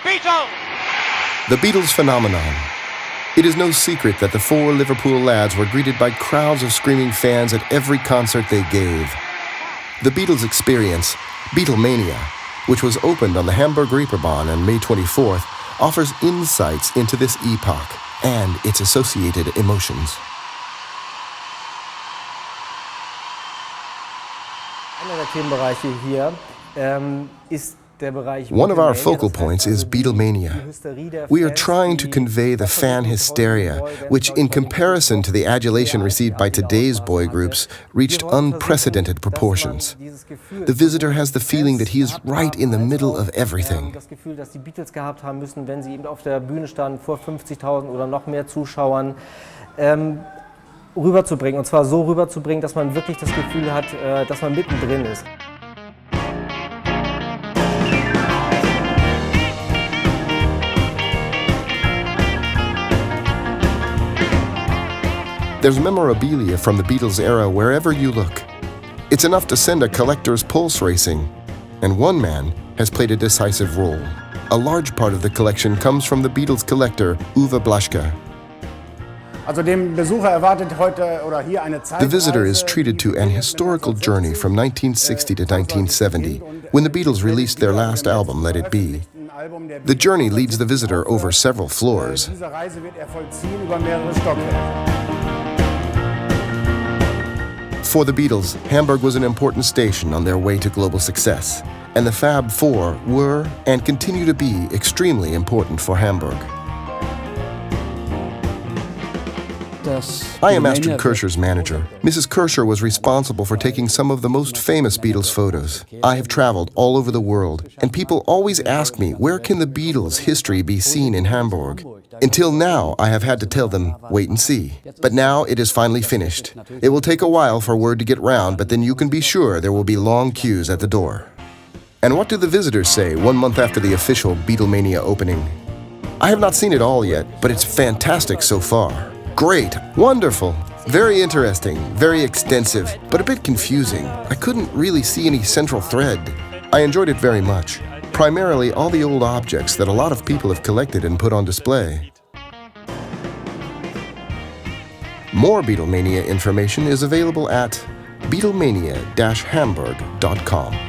Beatles! The Beatles phenomenon. It is no secret that the four Liverpool lads were greeted by crowds of screaming fans at every concert they gave. The Beatles experience, Beatlemania, which was opened on the Hamburg Reeperbahn on May 24th, offers insights into this epoch and its associated emotions. One of our focal points is Beatlemania. We are trying to convey the fan hysteria, which, in comparison to the adulation received by today's boy groups, reached unprecedented proportions. The visitor has the feeling that he is right in the middle of everything. Rüberzubringen, und zwar so rüberzubringen, dass man wirklich das Gefühl hat, dass man mittendrin ist. There's memorabilia from the Beatles era wherever you look. It's enough to send a collector's pulse racing. And one man has played a decisive role. A large part of the collection comes from the Beatles collector, Uwe Blaschke. The visitor is treated to an historical journey from 1960 to 1970, when the Beatles released their last album, Let It Be. The journey leads the visitor over several floors. For the Beatles, Hamburg was an important station on their way to global success, and the Fab Four were and continue to be extremely important for Hamburg. I am Astrid Kircher's manager. Mrs. Kircher was responsible for taking some of the most famous Beatles photos. I have traveled all over the world, and people always ask me, where can the Beatles' history be seen in Hamburg? Until now, I have had to tell them, wait and see. But now it is finally finished. It will take a while for word to get round, but then you can be sure there will be long queues at the door. And what do the visitors say 1 month after the official Beatlemania opening? I have not seen it all yet, but it's fantastic so far. Great, wonderful, very interesting, very extensive, but a bit confusing. I couldn't really see any central thread. I enjoyed it very much. Primarily all the old objects that a lot of people have collected and put on display. More Beatlemania information is available at beatlemania-hamburg.com.